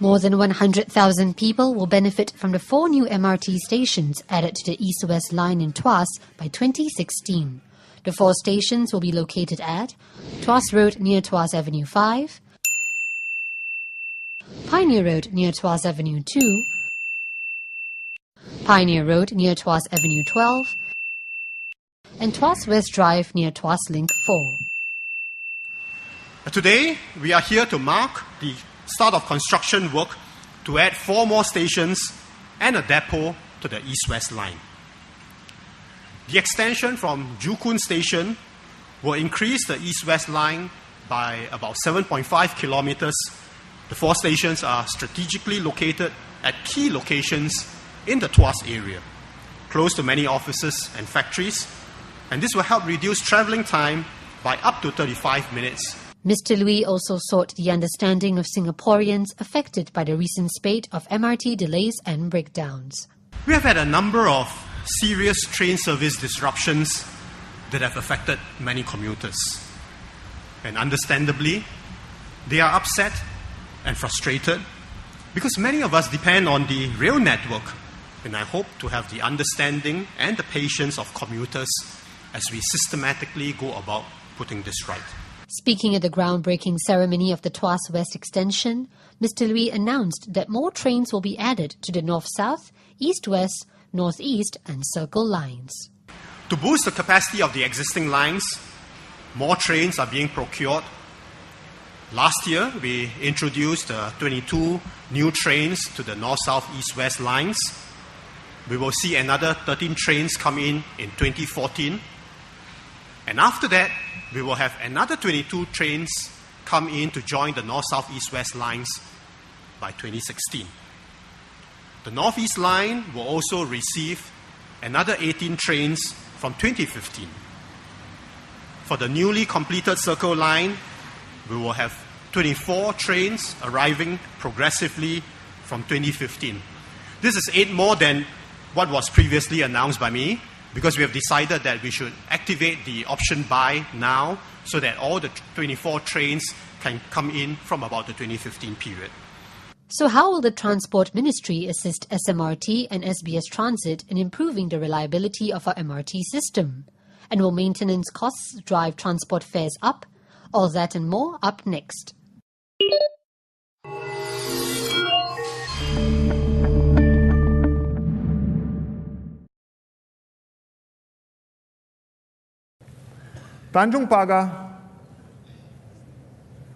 More than 100,000 people will benefit from the 4 new MRT stations added to the East-West line in Tuas by 2016. The 4 stations will be located at Tuas Road near Tuas Avenue 5, Pioneer Road near Tuas Avenue 2, Pioneer Road near Tuas Avenue 12, and Tuas West Drive near Tuas Link 4. Today, we are here to mark the start of construction work to add 4 more stations and a depot to the East-West line. The extension from Joo Koon Station will increase the East-West line by about 7.5 kilometers. The 4 stations are strategically located at key locations in the Tuas area, close to many offices and factories, and this will help reduce travelling time by up to 35 minutes. Mr. Lui also sought the understanding of Singaporeans affected by the recent spate of MRT delays and breakdowns. We have had a number of serious train service disruptions that have affected many commuters. And understandably, they are upset and frustrated because many of us depend on the rail network, and I hope to have the understanding and the patience of commuters as we systematically go about putting this right. Speaking at the groundbreaking ceremony of the Tuas West extension, Mr. Lui announced that more trains will be added to the North-South, East-West, North-East and Circle lines. To boost the capacity of the existing lines, more trains are being procured. Last year, we introduced 22 new trains to the North-South, East-West lines. We will see another 13 trains come in 2014. And after that, we will have another 22 trains come in to join the North-South, East-West lines by 2016. The North-East line will also receive another 18 trains from 2015. For the newly completed Circle line, we will have 24 trains arriving progressively from 2015. This is 8 more than what was previously announced by me, because we have decided that we should activate the option buy now so that all the 24 trains can come in from about the 2015 period. So how will the Transport Ministry assist SMRT and SBS Transit in improving the reliability of our MRT system? And will maintenance costs drive transport fares up? All that and more up next. Tanjong Pagar,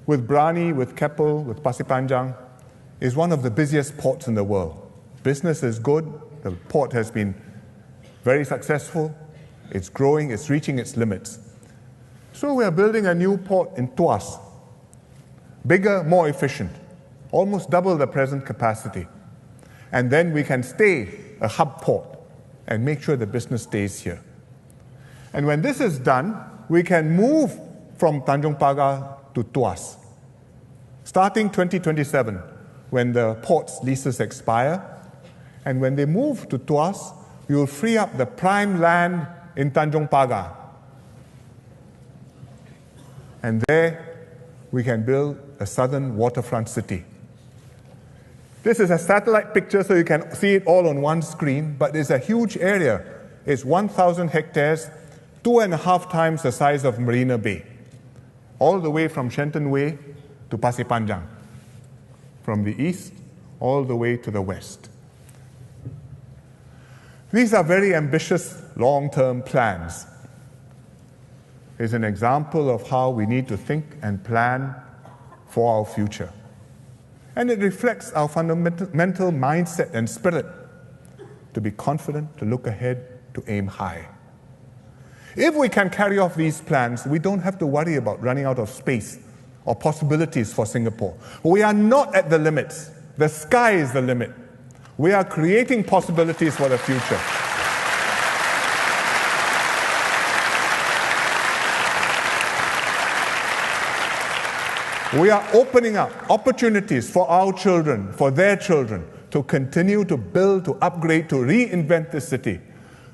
with Brani, with Keppel, with Pasir Panjang, is one of the busiest ports in the world. Business is good, the port has been very successful, it's growing, it's reaching its limits. So we are building a new port in Tuas, bigger, more efficient, almost double the present capacity. And then we can stay a hub port and make sure the business stays here. And when this is done, we can move from Tanjong Pagar to Tuas. Starting 2027, when the port's leases expire, and when they move to Tuas, we will free up the prime land in Tanjong Pagar. And there, we can build a southern waterfront city. This is a satellite picture, so you can see it all on one screen, but it's a huge area. It's 1,000 hectares, 2.5 times the size of Marina Bay, all the way from Shenton Way to Pasir Panjang, from the east all the way to the west. These are very ambitious long-term plans. It's an example of how we need to think and plan for our future. And it reflects our fundamental mindset and spirit to be confident, to look ahead, to aim high. If we can carry off these plans, we don't have to worry about running out of space or possibilities for Singapore. We are not at the limits. The sky is the limit. We are creating possibilities for the future. We are opening up opportunities for our children, for their children, to continue to build, to upgrade, to reinvent the city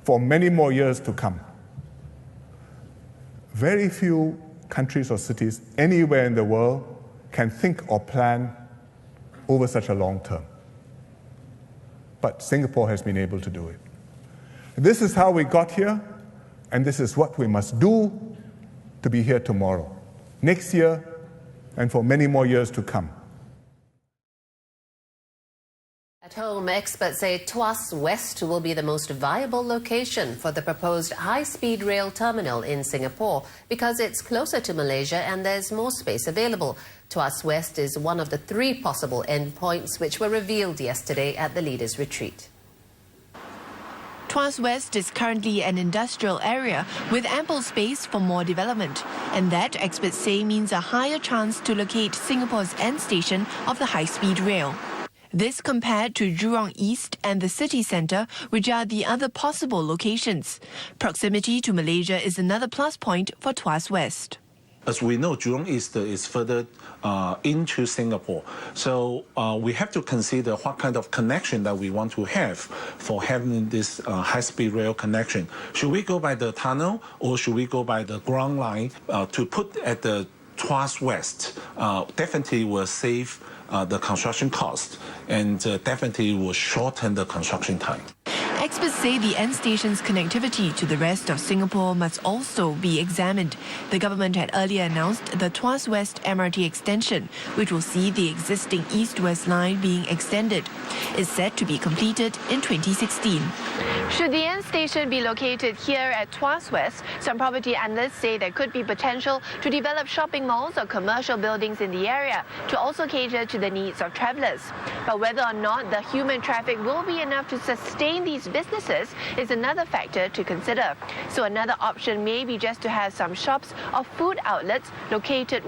for many more years to come. Very few countries or cities anywhere in the world can think or plan over such a long term. But Singapore has been able to do it. This is how we got here, and this is what we must do to be here tomorrow, next year, and for many more years to come. At home, experts say Tuas West will be the most viable location for the proposed high-speed rail terminal in Singapore because it's closer to Malaysia and there's more space available. Tuas West is one of the 3 possible endpoints which were revealed yesterday at the leaders' retreat. Tuas West is currently an industrial area with ample space for more development, and that, experts say, means a higher chance to locate Singapore's end station of the high-speed rail. This compared to Jurong East and the city centre, which are the other possible locations. Proximity to Malaysia is another plus point for Tuas West. As we know, Jurong East is further into Singapore. So we have to consider what kind of connection that we want to have for having this high-speed rail connection. Should we go by the tunnel or should we go by the ground line to put at the Tuas West? Definitely will save the construction cost and definitely will shorten the construction time. Experts say the end station's connectivity to the rest of Singapore must also be examined. The government had earlier announced the Tuas West MRT extension, which will see the existing east-west line being extended. It's set to be completed in 2016. Should the end station be located here at Tuas West, some property analysts say there could be potential to develop shopping malls or commercial buildings in the area to also cater to the needs of travellers. But whether or not the human traffic will be enough to sustain these businesses is another factor to consider. So another option may be just to have some shops or food outlets located